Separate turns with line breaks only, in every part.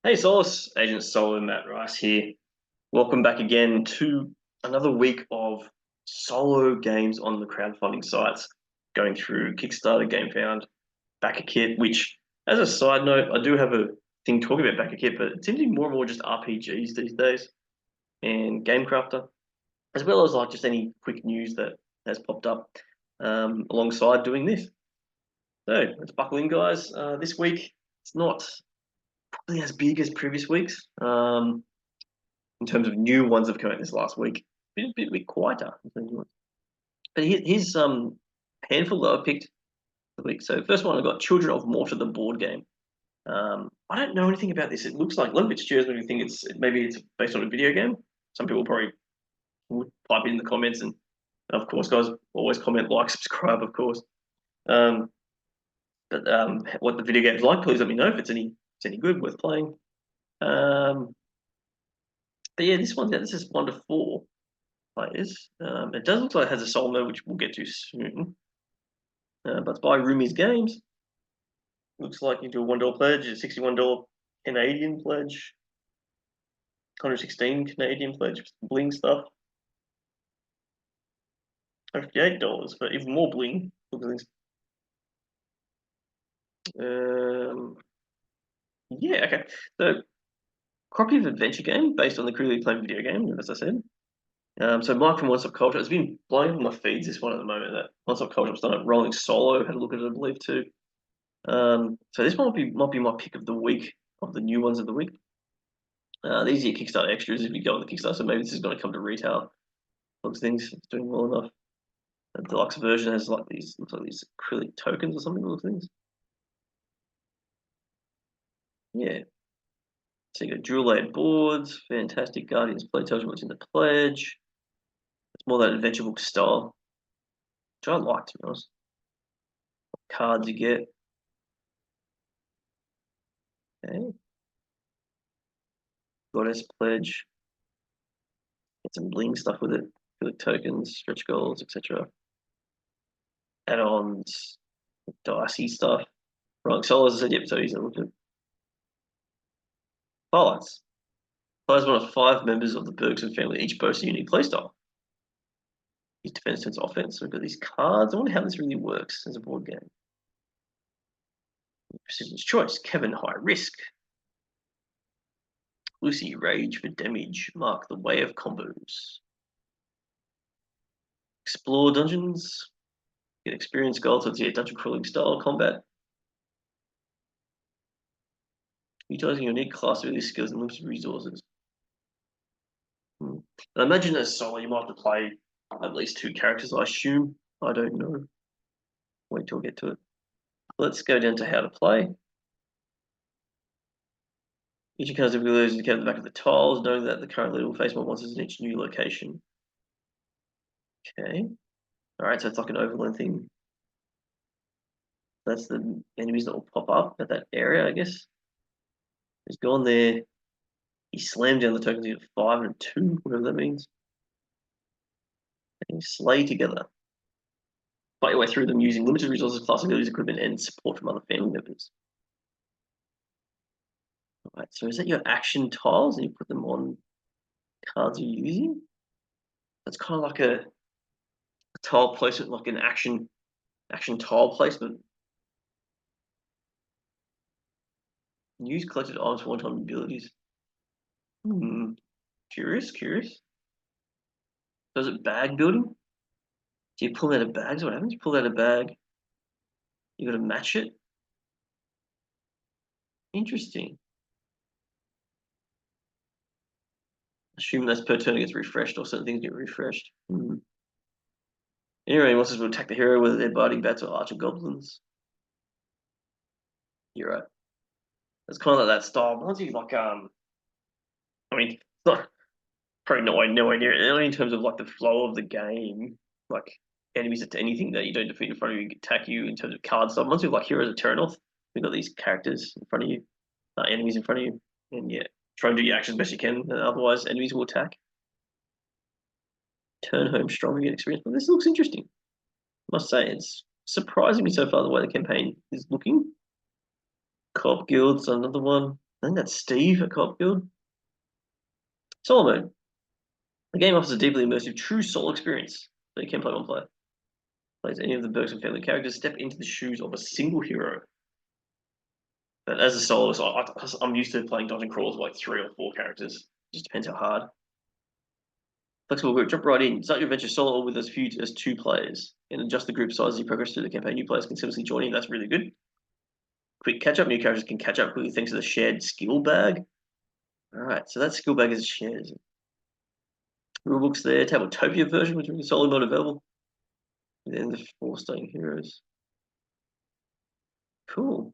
Hey Solace, Agent Solo, Matt Rice here. Welcome back again to another week of solo games on the crowdfunding sites, going through Kickstarter, Gamefound, Backerkit, which, as a side note, I do have a thing talking about Backerkit, but it seems to be more and more just RPGs these days, and Gamecrafter, as well as like just any quick news that has popped up alongside doing this. So let's buckle in, guys. This week, it's not probably as big as previous weeks. In terms of new ones that have come out this last week. Been a bit quieter. But here's some handful that I picked the week. So first one I got Children of Morta, the board game. I don't know anything about this. It looks like a little bit scares me to think maybe it's based on a video game. Some people probably would pipe in the comments, and of course, guys, always comment, like, subscribe, of course. Um, but what the video game's like, please let me know if it's any good, worth playing. But yeah, this is 1 to 4 players. It does look like it has a solo mode, which we'll get to soon. But it's by Rumi's Games. Looks like you do a $1 pledge, a $61 Canadian pledge, 116 Canadian pledge, bling stuff. $58 for even more bling. Look at this. Yeah, okay. So, cooperative adventure game based on the crudely acclaimed video game, as I said. So Mike from One Stop Culture has been blowing up my feeds this one at the moment. That One Stop Culture started rolling solo. Had a look at it, I believe, too. So this might be my pick of the week, of the new ones of the week. These are your Kickstarter extras if you go on the Kickstarter. So maybe this is going to come to retail. Looks things it's doing well enough. The deluxe version has looks like these acrylic tokens or something. Little things. Yeah. So you got dual layered boards, fantastic Guardians play tells you what's in the pledge. It's more that adventure book style, which I like, to be honest. Cards you get. Okay. Goddess pledge. Get some bling stuff with it. Acrylic tokens, stretch goals, etc. Add-ons, dicey stuff. Right, so as I said, yep, so easy to look at. Highlights. Players one of 5 members of the Bergson family, each boasts a unique playstyle. Use defense turns offense. So we've got these cards. I wonder how this really works as a board game. Precision's choice. Kevin, high risk. Lucy, rage for damage. Mark, the way of combos. Explore dungeons. Get experience gold, so it's dungeon crawling style combat. Utilizing unique class ability skills and limited resources. And I imagine as solo you might have to play at least 2 characters, I assume. I don't know. Wait till we get to it. Let's go down to how to play. Each encounter ability is indicated at the back of the tiles, knowing that the current leader will face more monsters in each new location. Okay. Alright, so it's like an overland thing. That's the enemies that will pop up at that area, I guess. He's gone there. He slammed down the tokens, he got 5 and 2, whatever that means. And you slay together. Fight your way through them using limited resources, class abilities, equipment, and support from other family members. Alright, so is that your action tiles and you put them on cards you're using? That's kind of like a tile placement, like an action tile placement. Use collected items for one-time abilities. Curious. Does it bag building? Do you pull out a bag? So what happens? You pull out a bag. You got to match it. Interesting. Assume that's per turn it gets refreshed, or certain things get refreshed. Anyway, monsters will attack the hero, whether they're biting bats or archer goblins. You're right. It's kind of like that style. Once you like, I mean, it's not probably no idea. Only in terms of like the flow of the game, like enemies to anything that you don't defeat in front of you attack you in terms of card stuff. Once you've like heroes of turn off, you've got these characters in front of you, enemies in front of you, and yeah, try and do your actions best you can. And otherwise, enemies will attack. Turn home strong and get experience. But this looks interesting. I must say, it's surprising me so far the way the campaign is looking. Co-op guilds, another one. I think that's Steve at Co-op Guild. Solo mode. The game offers a deeply immersive, true solo experience that you can play one player. Plays any of the Bergson family characters, step into the shoes of a single hero. But as a soloist, I'm used to playing dungeon crawls with like 3 or 4 characters. Just depends how hard. Flexible group, jump right in. Start your adventure solo or with as few as 2 players. And adjust the group size as you progress through the campaign. New players can seamlessly join in. That's really good. Quick catch up. New characters can catch up quickly thanks to the shared skill bag. Alright, so that skill bag is shared. Rulebooks there. Tabletopia version, which is solo mode available. And then the 4 starting heroes. Cool.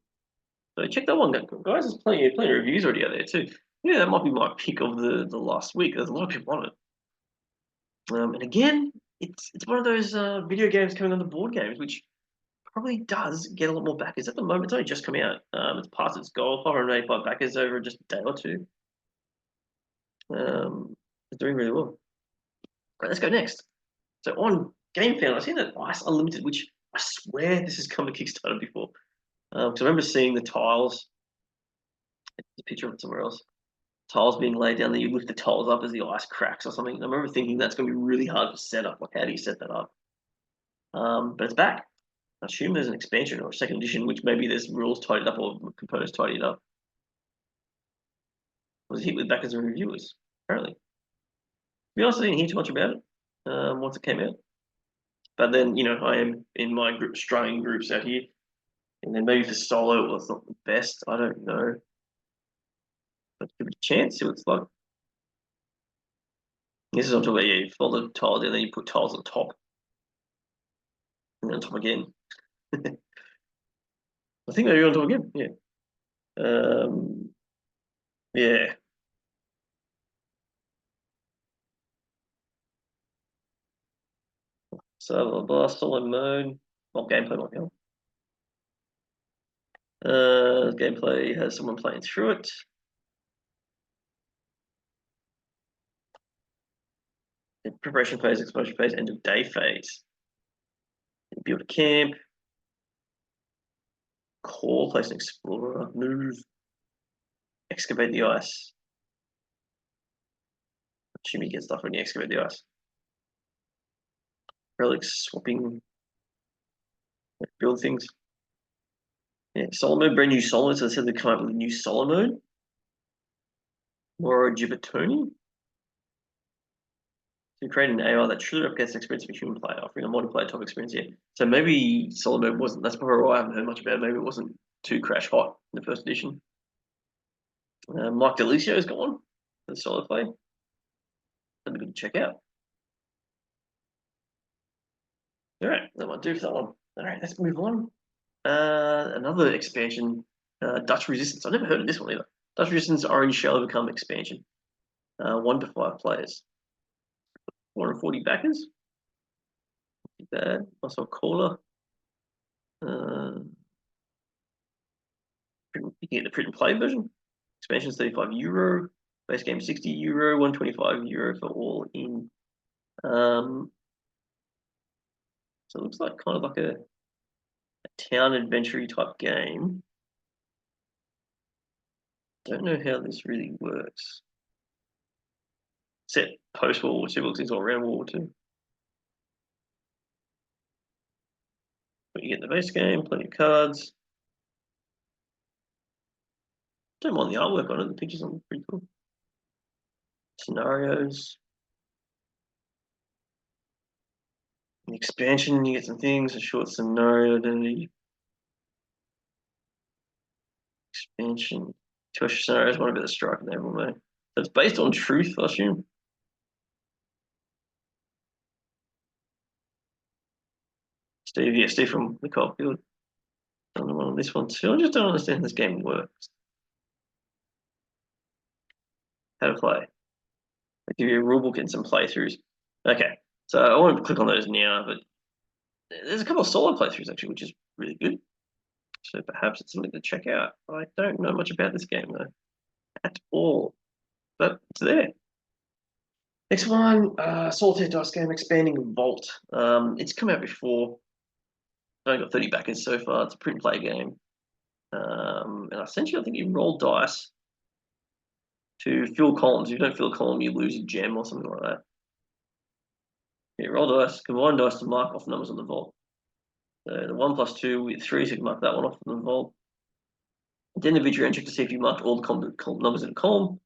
So check that one, guys. There's plenty of reviews already out there too. Yeah, that might be my pick of the last week. There's a lot of people on it. And again, it's one of those video games coming on the board games, which probably does get a lot more backers. At the moment, it's only just come out. It's past its goal, 585 backers over just a day or two. It's doing really well. All right, let's go next. So on Gamefound, I've seen that Ice Unlimited, which I swear this has come to Kickstarter before. Because I remember seeing the tiles, a picture of it somewhere else. Tiles being laid down, then you lift the tiles up as the ice cracks or something. I remember thinking that's going to be really hard to set up. Like, how do you set that up? But it's back. I assume there's an expansion or a second edition, which maybe there's rules tidied up or components tidied up. Was hit with backers and reviewers, apparently. To be honest, I didn't hear too much about it once it came out. But then, I am in my group, Australian groups out here. And then maybe for solo, it was not the best. I don't know. But give it a chance, see what it's like. This is on top of you fold the tiles and then you put tiles on top. And then on top again. I think maybe on top again, yeah. Yeah. So blah, solo mode. Well, gameplay might help. Gameplay has someone playing through it. The preparation phase, exposure phase, end of day phase. Build a camp. Call, place an explorer, move. Excavate the ice. Assume you get stuff when you excavate the ice. Relics, swapping. Build things. Yeah, solo mode, brand new solo. So they said they come up with a new solo mode. Moro Gibatoni. To create an AI that truly replicates the experience of a human player, offering a multiplayer top experience here. So maybe solo mode wasn't, that's probably why I haven't heard much about it. Maybe it wasn't too crash hot in the first edition. Mike Delicio's gone for the solo play. That'd be good to check out. All right, that might do for that one. All right, let's move on. Another expansion, Dutch Resistance. I never heard of this one either. Dutch Resistance Orange Shell Overcome expansion. 1 to 5 players. 440 backers. Not bad. Also a caller. You can get the print and play version. Expansion's €35. Base game €60. €125 for all in. So it looks like kind of like a town adventure type game. Don't know how this really works. Set post World War II, looks like all around World War II. But you get the base game, plenty of cards. Don't mind the artwork on it, the pictures are pretty cool. Scenarios. The expansion, you get some things, a short scenario identity. Expansion. 2 extra scenarios, one about the strike and naval mode. So it's based on truth, I assume. Steve, yeah, Steve from the Co-op Guild. Don't know on this one too. I just don't understand how this game works. How to play. They give you a rulebook and some playthroughs. Okay, so I won't click on those now, but there's a couple of solo playthroughs actually, which is really good. So perhaps it's something to check out. I don't know much about this game though, at all, but it's there. Next one, Solitaire Dice game, Expanding Vault. It's come out before. I only got 30 backers so far. It's a print and play game. And essentially, I think you roll dice to fill columns. If you don't fill a column, you lose a gem or something like that. Yeah, roll dice, combine dice to mark off numbers on the vault. So the 1 plus 2 with 3, so you can mark that one off on the vault. Then the video check to see if you marked all the numbers in a column.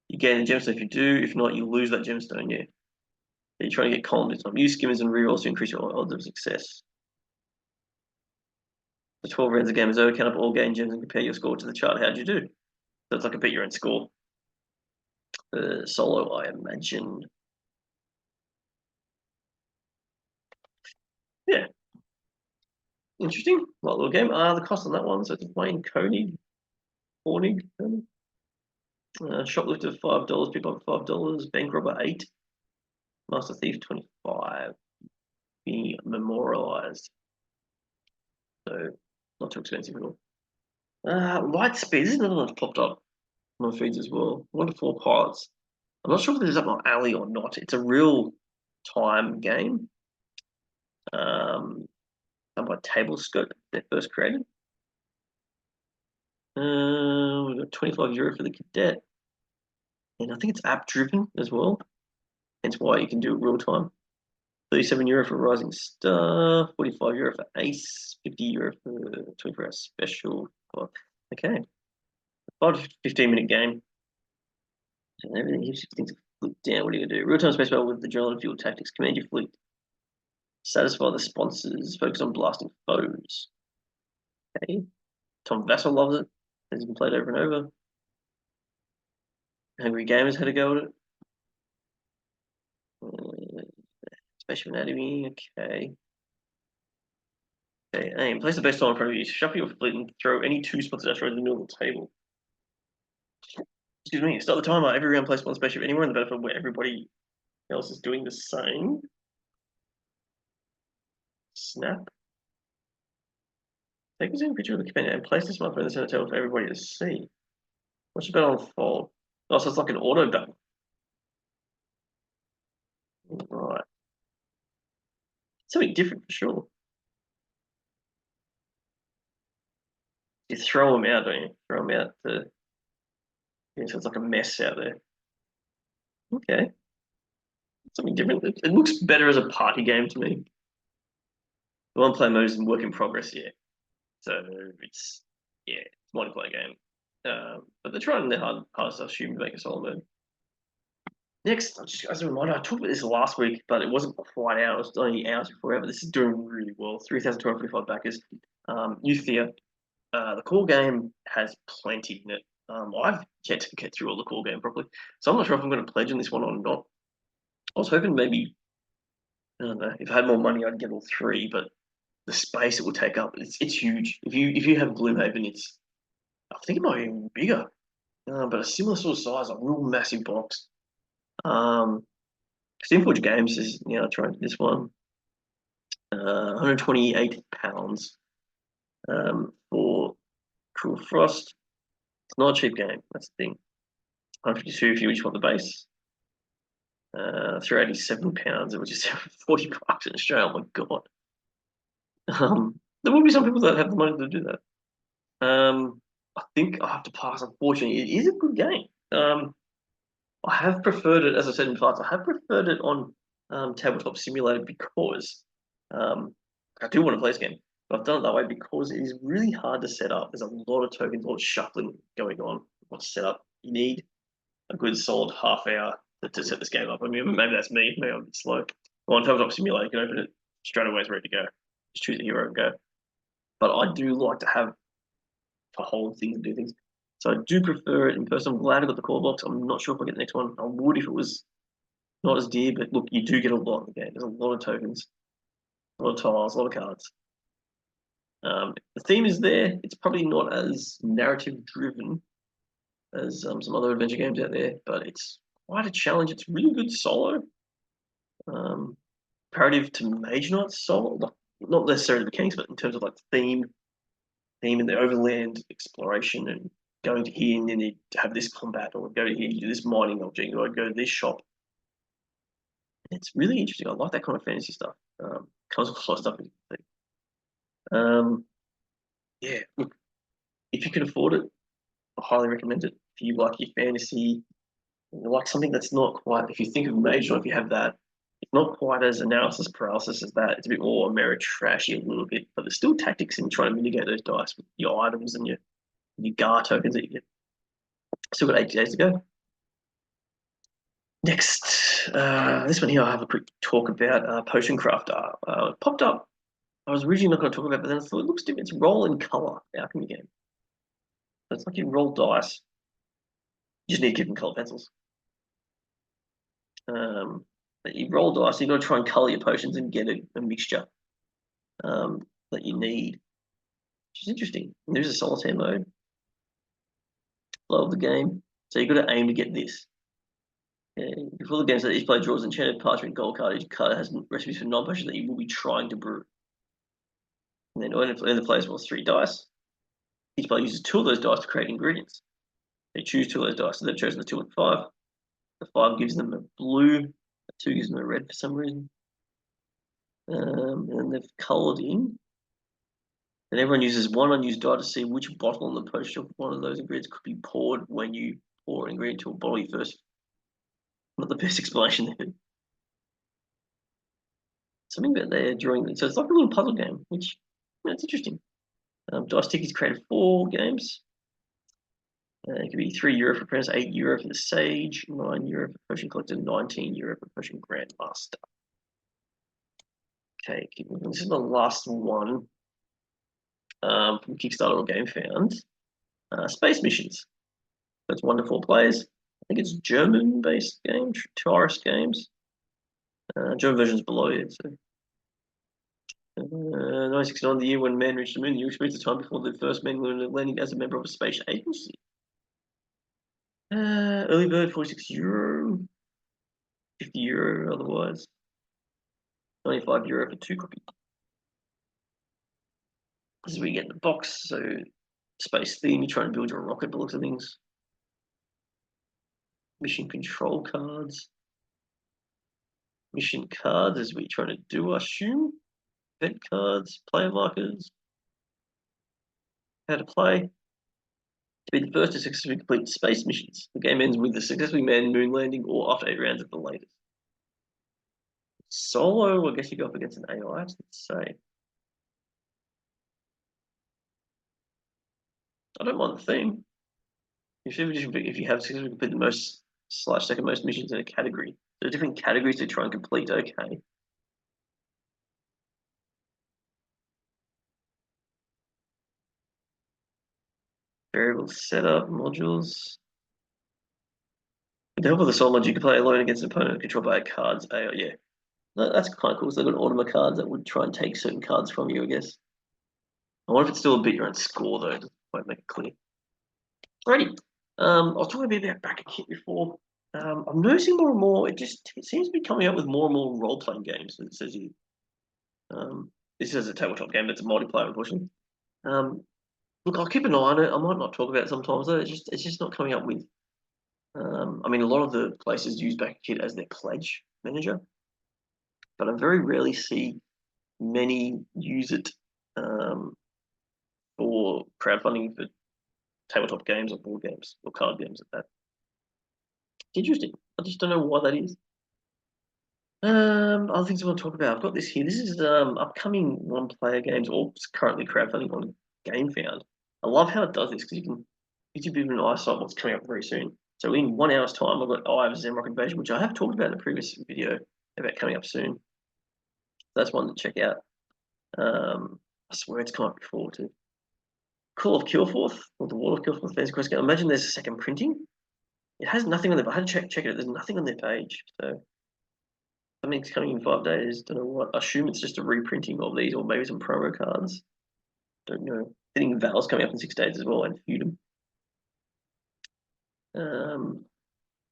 You gain a gemstone if you do. If not, you lose that gemstone. Yeah. So you're trying to get columns this time. Use skimmers and rerolls to increase your odds of success. The 12 rounds of game is over. Count up all gained gems and compare your score to the chart. How'd you do? So it's like a beat your own score. Solo, I imagine. Yeah. Interesting. Like little game. The cost on that one. So it's Wayne Koenig. Shoplifter $5, pickpocket $5, bank robber $8, master thief $25. Being memorialized. So not too expensive at all. Lightspeed. This is another one that's popped up on my feeds as well. 1 to 4 pilots. I'm not sure if this is up my alley or not. It's a real time game. Done by Tablescope, they first created. We've got €25 for the cadet. And I think it's app driven as well. Hence why you can do it real time. €37 for Rising Star, €45 for Ace, €50 for 24-hour special. Okay. 5 to 15-minute game. And everything keeps things flip down. What are you gonna do? Real-time space battle with the drill and fuel tactics. Command your fleet. Satisfy the sponsors. Focus on blasting foes. Okay. Tom Vassell loves it. Has been played over and over. Hungry Gamers had a go at it. Special anatomy. Okay. Okay. Aim. Place the best tile in front of you. Shuffle your fleet and throw any 2 spots asteroids in the middle of the table. Excuse me. Start the timer. Every round, place one spaceship anywhere in the battlefield where everybody else is doing the same. Snap. Take a zoom picture of the companion and place the smartphone in the center table for everybody to see. What's the battle unfold? Oh, so it's like an auto battle. Right. Something different for sure. You throw them out, don't you? Throw them out to. Yeah, so it's like a mess out there. Okay. Something different. It looks better as a party game to me. The one player mode is in work in progress, yeah. So it's multiplayer game. But they're trying their hardest, I assume, to make a solo mode. Next, just as a reminder, I talked about this last week, but it wasn't quite out. It was only hours before, but this is doing really well. 3,245 backers. Euthia. The core game has plenty in it. I've yet to get through all the core game properly, so I'm not sure if I'm going to pledge on this one or not. I was hoping maybe, I don't know, if I had more money, I'd get all 3, but the space it will take up, it's huge. If you have Gloomhaven, I think it might be even bigger, but a similar sort of size, a real massive box. Steamforge Games is trying this one. £128 for Cruel Frost. It's not a cheap game. That's the thing. 152 if you just want the base. £387, which is $40 in Australia. Oh my god. There will be some people that have the money to do that. I think I have to pass. Unfortunately, it is a good game. I have preferred it, as I said in parts, I have preferred it on Tabletop Simulator because I do want to play this game. But I've done it that way because it is really hard to set up. There's a lot of tokens, a lot of shuffling going on. What's set up? You need a good solid half hour to set this game up. I mean, maybe that's me. Maybe I'm a bit slow. Well, on Tabletop Simulator, you can open it straight away. It's ready to go. Just choose a hero and go. But I do like to have to hold things and do things. So I do prefer it in person. I'm glad I got the core box. I'm not sure if I get the next one. I would if it was not as dear, but look, you do get a lot in the game. There's a lot of tokens, a lot of tiles, a lot of cards. The theme is there. It's probably not as narrative driven as some other adventure games out there, but it's quite a challenge. It's really good solo. Comparative to Mage Knight solo, not necessarily the mechanics, but in terms of like theme and the overland exploration and going to here and then you have this combat, or go to here, you do this mining object, or go to this shop. It's really interesting. I like that kind of fantasy stuff. Comes with a lot of stuff. Yeah, look, if you can afford it, I highly recommend it. if you like your fantasy, you like something that's not quite. If you think of Mage, or if you have that, it's not quite as analysis paralysis as that. It's a bit more Ameritrashy a little bit, but there's still tactics in trying to mitigate those dice with your items and your GAR tokens that you get. Still got 8 days to go. Next, this one here I'll have a quick talk about Potion Crafter. It popped up. I was originally not going to talk about it, but then I thought it looks different. It's roll and color alchemy game. So it's like you roll dice. You just need different color pencils. But you roll dice, you've got to try and color your potions and get a mixture that you need, which is interesting. And there's a solitaire mode. Flow of the game. So you've got to aim to get this. Before the game says each player draws an enchanted parchment gold card. Each card has recipes for non-potions that you will be trying to brew. And then when the players rolls 3 dice, each player uses 2 of those dice to create ingredients. They choose 2 of those dice, so they've chosen the 2 and 5. The 5 gives them a blue, the 2 gives them a red for some reason. And they've coloured in. And everyone uses 1 unused die to see which bottle on the potion of one of those ingredients could be poured when you pour an ingredient to a bottle you first. Not the best explanation there. Something about they're drawing. So it's like a little puzzle game, which it's interesting. Dice Tick is created 4 games. It could be €3 for Apprentice, €8 for the Sage, €9 for Potion Collector, €19 for Potion Grandmaster. Okay, this is the last one from Kickstarter or Gamefound. Space missions. That's 1 to 4 players. I think it's German-based game, Taurus Games. German version's below it. So. 1969, the year when man reached the moon, you experienced the time before the first man landing as a member of a space agency. Early bird, €46, €50 otherwise. €95 for 2 copies. This is where you get the box. So, space theme, you're trying to build your rocket by the looks of things. Mission control cards. Mission cards is what you're trying to do, I assume. Event cards, player markers. How to play. To be the first to successfully complete space missions. The game ends with the successfully manned moon landing or after 8 rounds at the latest. Solo, I guess you go up against an AI, let's say. I don't mind the theme. If you have successfully completed the most / second most missions in a category, there are different categories to try and complete. Okay. Variable setup modules. With the help of the soul mod, you can play alone against an opponent controlled by cards. Yeah, that's kind of cool. So they've got automa cards that would try and take certain cards from you, I guess. I wonder if it's still a bit your own score though. It won't make it clear. Alrighty. I was talking a bit about Backerkit before. I'm noticing more and more. It seems to be coming up with more and more role-playing games. It says here. This is a tabletop game that's a multiplayer, unfortunately. Look, I'll keep an eye on it. I might not talk about it sometimes. Though. It's just not coming up with. I mean, a lot of the places use Backerkit as their pledge manager, but I very rarely see many use it for crowdfunding for tabletop games or board games or card games at that. It's interesting. I just don't know why that is. Other things I want to talk about. I've got this here. This is upcoming one-player games, or currently crowdfunding on Gamefound. I love how it does this because you can gives you a bit of an eyesight what's coming up very soon. So in 1 hour's time, I've got Eye of Zamrock Invasion, which I have talked about in a previous video about coming up soon. That's one to check out. I swear it's come up before too. Call of Kilforth, or the Wall of Kilforth Fantasy Quest game. Imagine there's a second printing. It has nothing on there, but I had to check it. There's nothing on their page. So something's coming in 5 days. Don't know what. I assume it's just a reprinting of these, or maybe some promo cards. Don't know. I think Val's coming up in 6 days as well, and Feudum.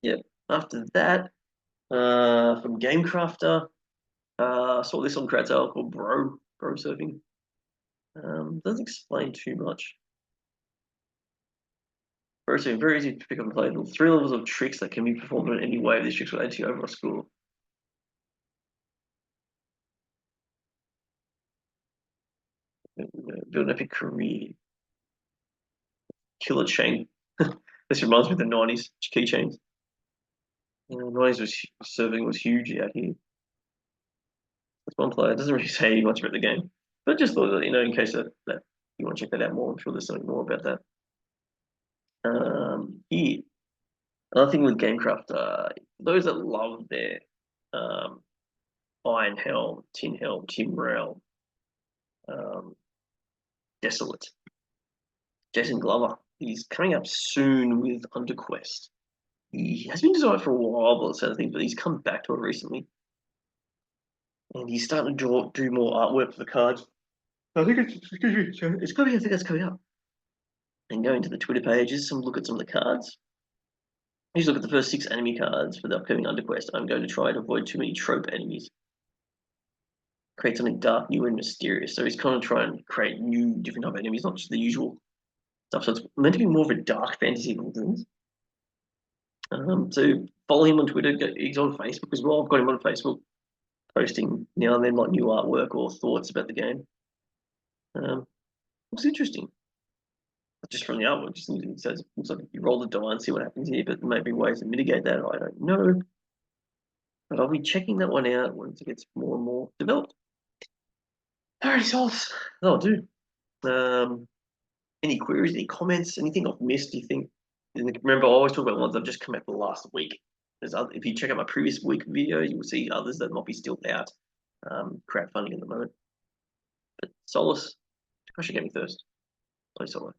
Yep. After that, from Gamecrafter, I saw this on Crowdfunding called Bro Surfing. Doesn't explain too much. Bro Surfing, very easy to pick up and play. 3 levels of tricks that can be performed in any way. These tricks will add to your overall score. Build an epic career. Killer chain. This reminds me of the 90s keychains. You know, 90s serving was huge out here. That's one player. It doesn't really say much about the game, but just thought that, in case that you want to check that out more, I'm sure there's something more about that. Here, another thing with Gamecrafter, those that love their Iron Helm, Tin Helm, Timbrel, Desolate. Jason Glover, he's coming up soon with Underquest. He has been designed for a while, by the sound of things, but he's come back to it recently. And he's starting to do more artwork for the cards. I think it's coming. I think that's coming up. And going to the Twitter pages, look at some of the cards. He's look at the first 6 enemy cards for the upcoming Underquest. I'm going to try and avoid too many trope enemies. Create something dark, new, and mysterious. So he's kind of trying to create new, different type of enemies, not just the usual stuff. So it's meant to be more of a dark fantasy than things. So follow him on Twitter. He's on Facebook as well. I've got him on Facebook, posting now and then like new artwork or thoughts about the game. Looks interesting. Just from the artwork, just it says looks like you roll the die and see what happens here, but maybe ways to mitigate that. I don't know. But I'll be checking that one out once it gets more and more developed. Alrighty, Soloists. That'll do. Any queries, any comments, anything I've missed, do you think? Remember, I always talk about ones that have just come out the last week. If you check out my previous week videos, you will see others that might be still out, crowdfunding at the moment. But Solace, I should get me first. Play Solo.